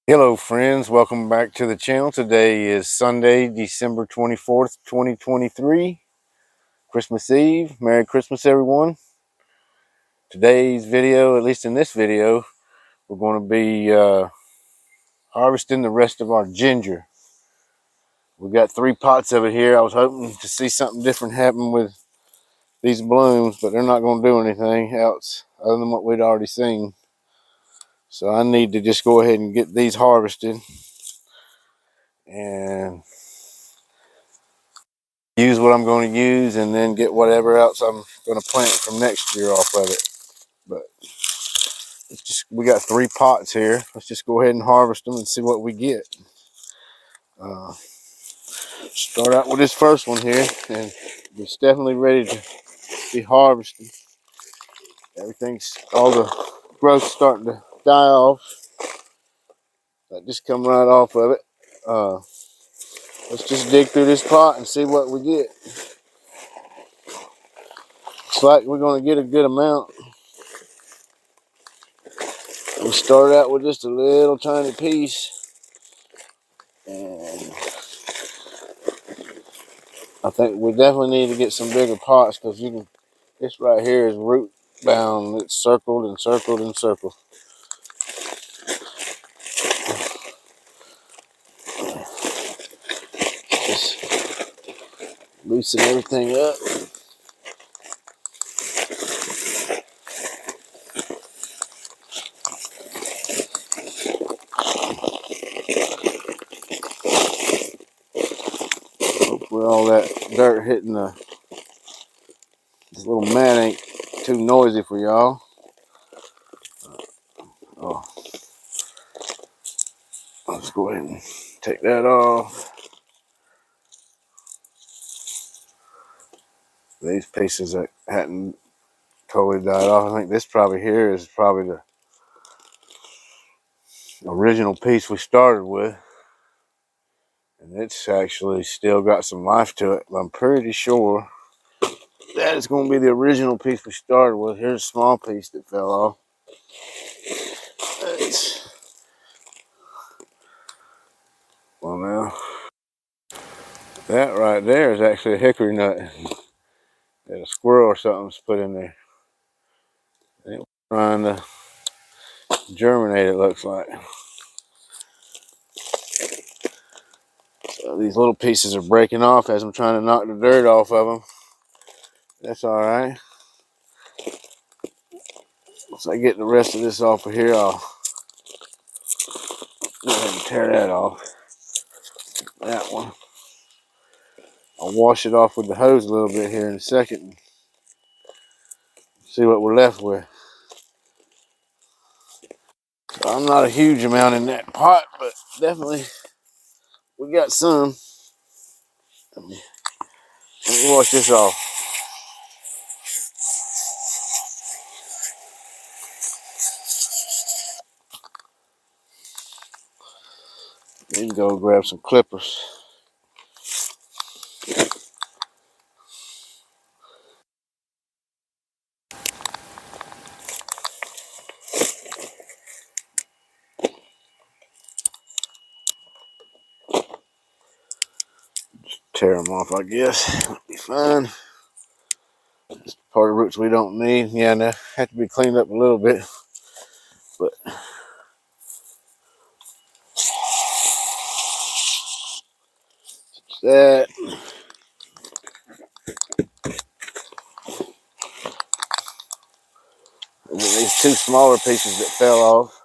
Hello friends, welcome back to the channel. Today is Sunday, December 24th, 2023, Christmas Eve. Merry Christmas everyone. Today's video, at least in this video, we're going to be harvesting the rest of our ginger. We got 3 pots of it here. I was hoping to see something different happen with these blooms, but they're not going to do anything else other than what we'd already seen. So I need to just go ahead and get these harvested and use what I'm going to use, and then get whatever else I'm going to plant from next year off of it. But it's just, we got 3 pots here. Let's just go ahead and harvest them and see what we get. Start out with this first one here, and it's definitely ready to be harvested. All the growth's starting to die off. That just come right off of it. Let's just dig through this pot and see what we get. Looks like we're going to get a good amount. We start out with just a little tiny piece, and I think we definitely need to get some bigger pots, because this right here is root bound. It's circled and circled and circled. Just loosen everything up. Hopefully all that dirt hitting this little mat ain't too noisy for y'all. Oh, let's go ahead and take that off. These pieces that hadn't totally died off. I think this probably here is probably the original piece we started with, and it's actually still got some life to it. I'm pretty sure that is going to be the original piece we started with. Here's a small piece that fell off. Well, now that right there is actually a hickory nut that a squirrel or something's put in there. It was trying to germinate, it looks like. So these little pieces are breaking off as I'm trying to knock the dirt off of them. That's all right. Once I get the rest of this off of here, I'll go ahead and tear that off. That one. I'll wash it off with the hose a little bit here in a second and see what we're left with. So I'm not a huge amount in that pot, but definitely we got some. Let me wash this off. Then go grab some clippers. Tear them off, I guess. That'll be fine. Part of roots we don't need. Yeah, they have to be cleaned up a little bit, but that. And then these 2 smaller pieces that fell off.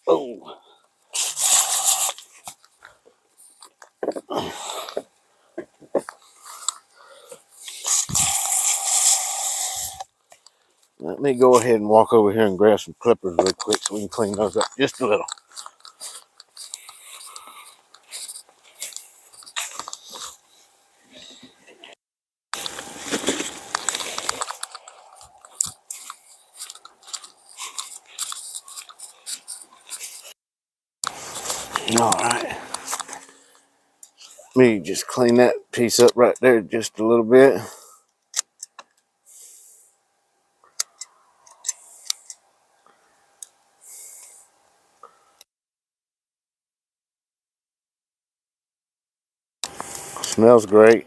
Oh. Let me go ahead and walk over here and grab some clippers real quick so we can clean those up just a little. All right. Let me just clean that piece up right there just a little bit. Smells great.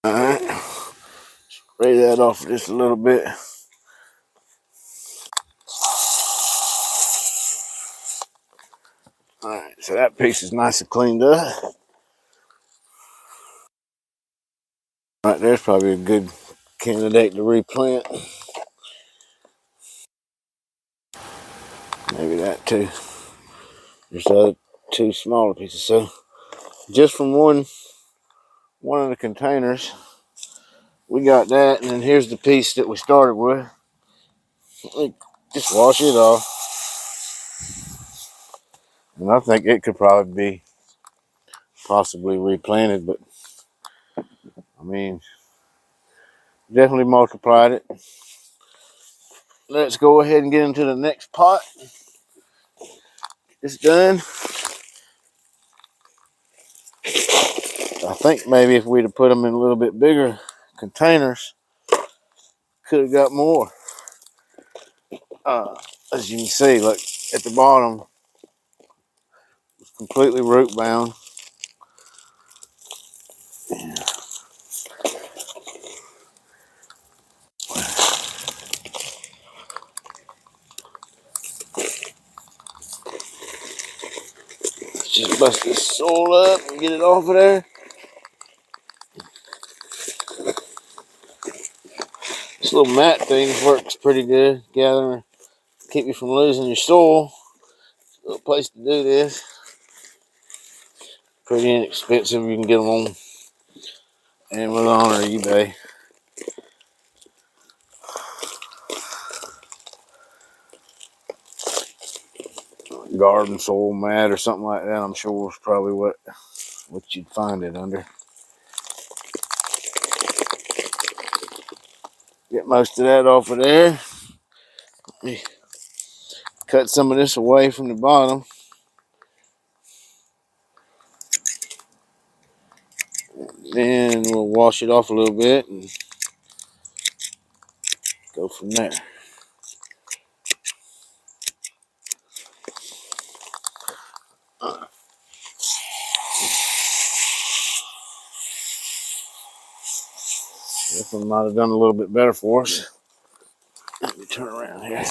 Alright, spray that off just a little bit. Alright, so that piece is nice and cleaned up. Right there's probably a good candidate to replant. Maybe that too. There's the other two smaller pieces. So just from one of the containers, we got that, and then here's the piece that we started with. Just wash it off. And I think it could probably be possibly replanted, but I mean, definitely multiplied it. Let's go ahead and get into the next pot. It's done. I think maybe if we'd have put them in a little bit bigger containers, could have got more. As you can see, look at the bottom, it's completely root bound. Let's just bust this soil up and get it off of there. This little mat thing works pretty good, gathering, keep you from losing your soil. A little place to do this. Pretty inexpensive. You can get them on Amazon or eBay. Garden soil mat or something like that, I'm sure is probably what you'd find it under. Get most of that off of there. Cut some of this away from the bottom. Then we'll wash it off a little bit and go from there. This one might have done a little bit better for us. Let me turn around here.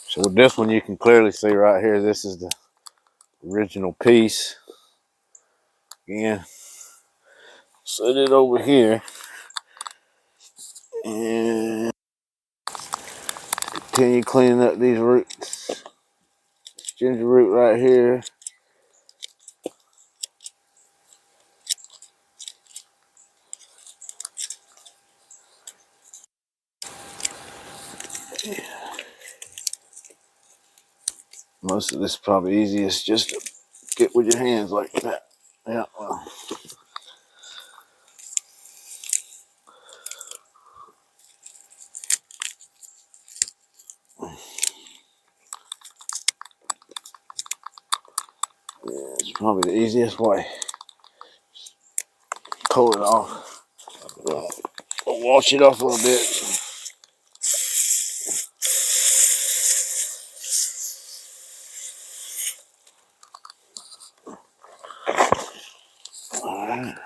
So with this one, you can clearly see right here, this is the original piece. Again, set it over here and continue cleaning up these roots. Ginger root right here. Most of this is probably easiest just to get with your hands like that. Yeah, well. Yeah, it's probably the easiest way. Pull it off. Wash it off a little bit. Alright.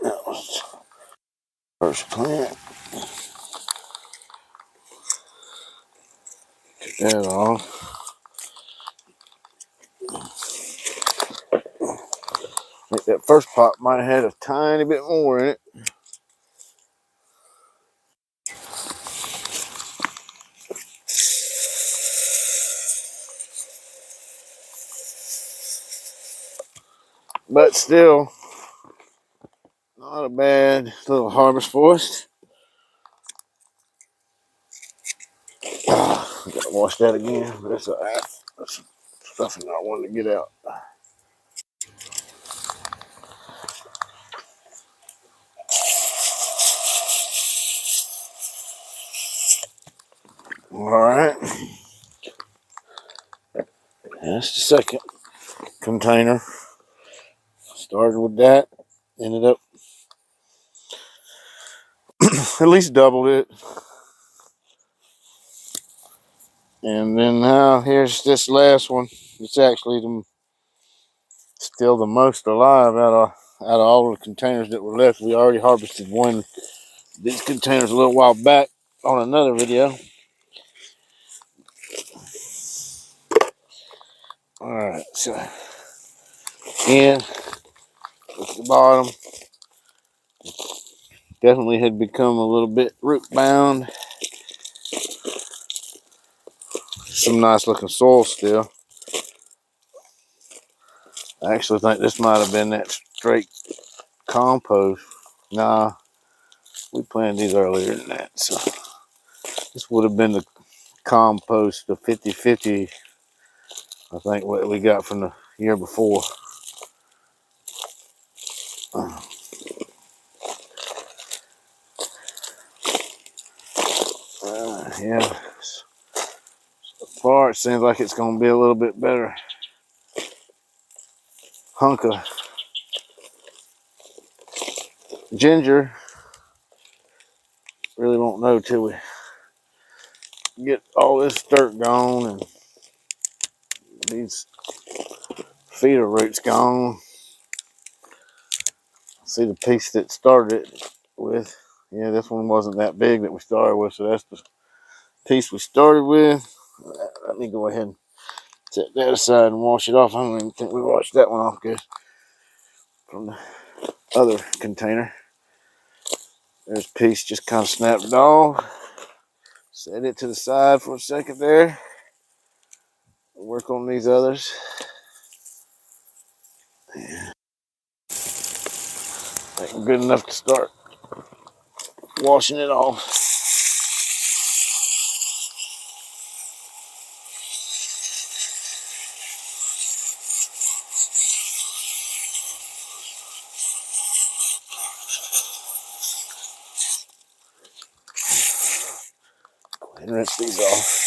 That was first plant. Get that off. I think that first pot might have had a tiny bit more in it. But still, Not a bad little harvest for us. I gotta wash that again, but that's all right. That's stuff I wanted to get out. All right. That's the second container. Started with that. Ended up at least doubled it. And then now here's this last one. It's actually still the most alive out of all the containers that were left. We already harvested one of these containers a little while back on another video. All right, so again, at the bottom, definitely had become a little bit root bound. Some nice looking soil still. I actually think this might have been that straight compost. Nah, we planted these earlier than that, so this would have been the compost, the 50-50, I think, what we got from the year before. Yeah, so far it seems like it's going to be a little bit better hunk of ginger. Really won't know till we get all this dirt gone and these feeder roots gone. See the piece that started it with. Yeah, this one wasn't that big that we started with, so that's the piece we started with. Let me go ahead and set that aside and wash it off. I don't even think we washed that one off good from the other container. There's a piece just kind of snapped off. Set it to the side for a second there. Work on these others. Yeah. I think we're good enough to start washing it off. Go ahead and rinse these off.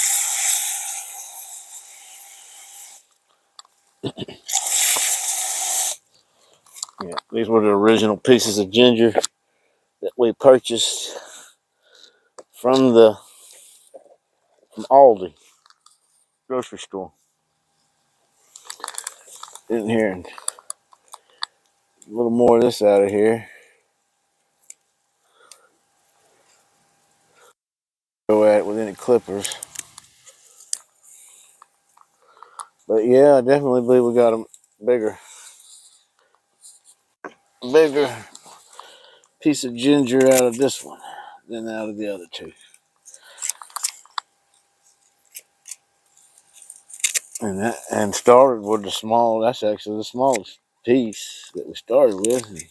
Yeah, these were the original pieces of ginger that we purchased from Aldi grocery store. In here, and a little more of this out of here. Go at it with any clippers. But yeah, I definitely believe we got a bigger piece of ginger out of this one than out of the other two. And started with that's actually the smallest piece that we started with, and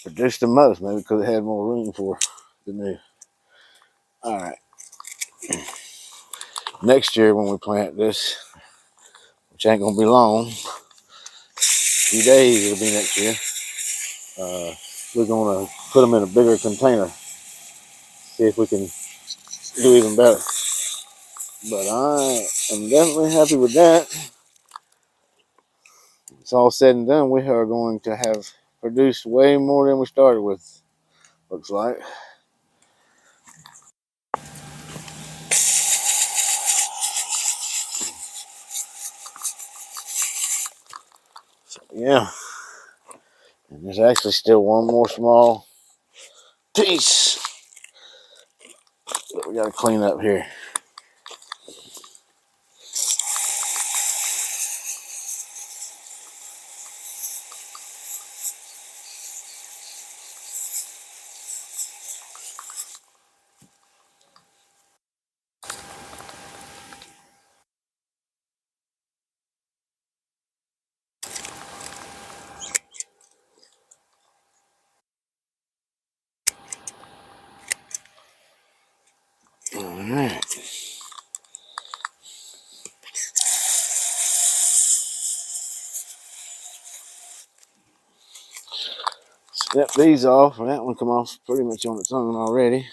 produced the most, maybe because it had more room for the new. All right. Next year when we plant this, which ain't gonna be long, a few days it'll be next year. We're gonna put them in a bigger container, see if we can do even better. But I am definitely happy with that. It's all said and done, we are going to have produced way more than we started with, looks like. So, yeah. And there's actually still one more small piece that we got to clean up here. snip these off. And that one come off pretty much on its own already.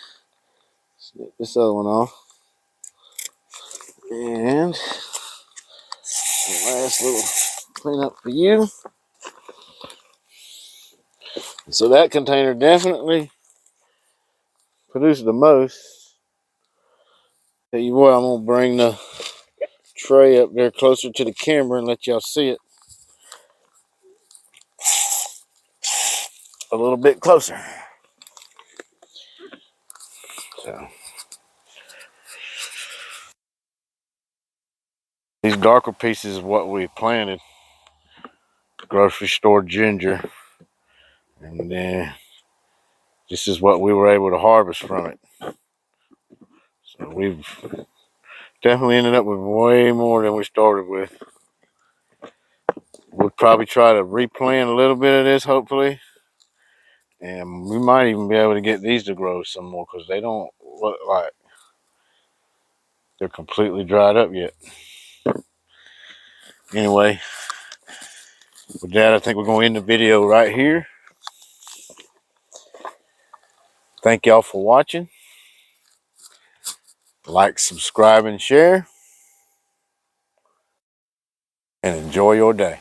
Snip this other one off. And the last little cleanup for you. So that container definitely produces the most. Tell you what, I'm gonna bring the tray up there closer to the camera and let y'all see it a little bit closer. So these darker pieces is what we planted. Grocery store ginger. And then this is what we were able to harvest from it. So we've definitely ended up with way more than we started with. We'll probably try to replant a little bit of this, hopefully. And we might even be able to get these to grow some more because they don't look like they're completely dried up yet. Anyway, with that, I think we're going to end the video right here. Thank y'all for watching. Like, subscribe, and share. And enjoy your day.